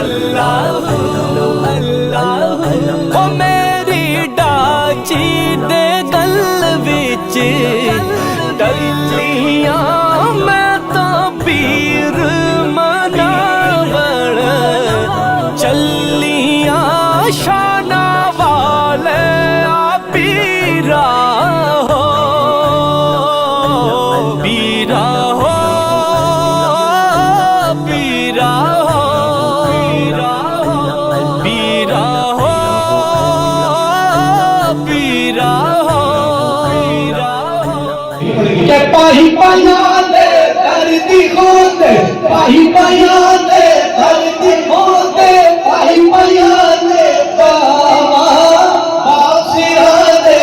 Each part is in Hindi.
अल्लाह ओ मेरी डाची दे गल विच टलियां मैं तो पीर मनावण चलियां शाना वाले आ पीरा हो पीरा हो पीरा हो पीरा हो पीरा हो के पाही पाया दे धरती खोदे पाही पाया दे धरती खोदे पाही पाया दे बाबा बासिया दे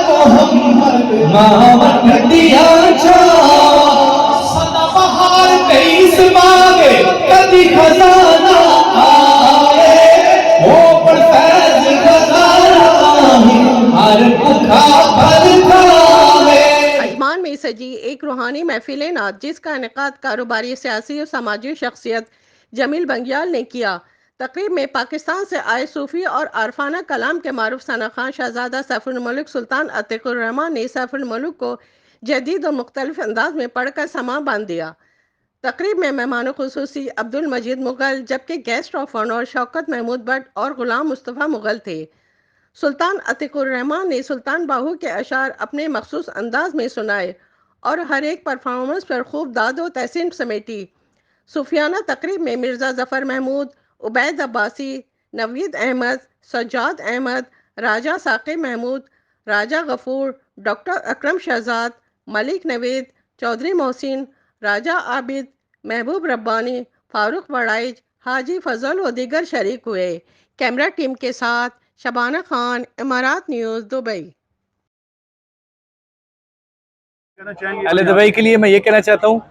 मोहम्मद मावन दिया छा सदा बहार तेईस मांगे कभी खजाना आए वो पर फैज खजाना हर भूखा भर खावे। अजमान में सजी एक रूहानी महफिल नात जिसका इनेकाद कारोबारी सियासी और समाजी शख्सियत जमील बंगियाल ने किया। तकरीब में पाकिस्तान से आए सूफी और आरफाना कलाम के मारूफ सना खान शहजादा सैफुल मुल्क सुल्तान अतीकुर रहमान ने सैफुल मुल्क को जदीद और मुख्तलिफ अंदाज में पढ़कर समा बांध दिया। तकरीब में मेहमान खुसूसी अब्दुल मजीद मुगल जबकि guest of honour Shaukat Mahmood Bhatt और गुलाम मुस्तफ़ा मुगल थे। सुल्तान अतीकुर रहमान ने सुल्तान बाहू के अशार अपने मखसूस अंदाज में सुनाए और हर एक परफॉर्मेंस पर खूब दाद व तहसीन समेटी। सूफियाना तकरीब में मिर्ज़ा ज़फ़र महमूद, उबैद अब्बासी, नवीद अहमद, सज्जाद अहमद, राजा साकिब महमूद, राजा गफूर, डॉक्टर अकरम शहजाद, मलिक नवीद, चौधरी मोहसिन, राजा आबिद, महबूब रब्बानी, फारूक वड़ाइज, हाजी फजल व दीगर शरीक हुए। कैमरा टीम के साथ शबाना खान, इमारात न्यूज़, दुबई। अहले दुबई के लिए मैं ये कहना चाहता हूँ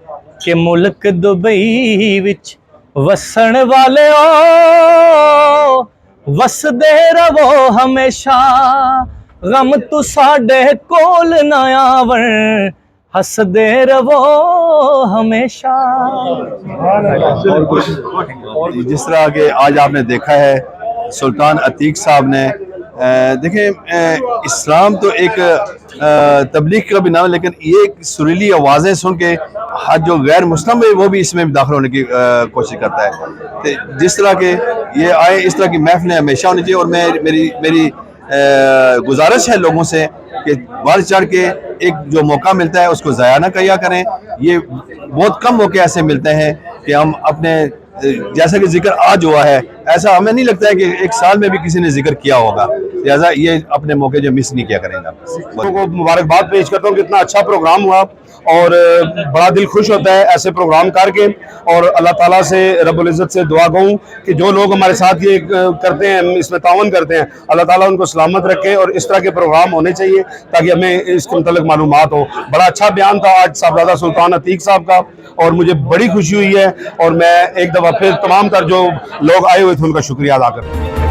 कि मुल्क दुबई विच वसन वाले ओ वसदे रवो हमेशा गम तू साडे कोल ना आवन हसदे रवो हमेशा। जिस तरह के आज आपने देखा है सुल्तान अतीक साहब ने देखें इस्लाम तो एक तबलीग का भी नाम, लेकिन ये सुरीली आवाज़ें सुन के हर जो गैर मुस्लिम है वो भी इसमें दाखिल होने की कोशिश करता है। तो जिस तरह के ये आए इस तरह की महफिलें हमेशा होनी चाहिए। और मेरी गुजारिश है लोगों से कि बढ़ चढ़ के एक जो मौका मिलता है उसको ज़ाया ना किया करें। ये बहुत कम मौके ऐसे मिलते हैं कि हम अपने जैसा कि जिक्र आज हुआ है ऐसा हमें नहीं लगता है कि एक साल में भी किसी ने जिक्र किया होगा। लिहाजा ये अपने मौके जो मिस नहीं किया करेंगे। को मुबारकबाद पेश करता हूँ, कितना अच्छा प्रोग्राम हुआ और बड़ा दिल खुश होता है ऐसे प्रोग्राम करके। और अल्लाह ताला से रब्बुल इज़्ज़त से दुआ कहूँ कि जो लोग हमारे साथ ये करते हैं, इसमें तावन करते हैं, अल्लाह ताला उनको सलामत रखे और इस तरह के प्रोग्राम होने चाहिए ताकि हमें इसके मुतल्लिक़ मालूमात हो। बड़ा अच्छा बयान था आज साहबजादा सुल्तान अतीक साहब का और मुझे बड़ी खुशी हुई है और मैं एक दफ़ा फिर तमाम तर जो लोग आए हुए थे उनका शुक्रिया अदा करता हूँ।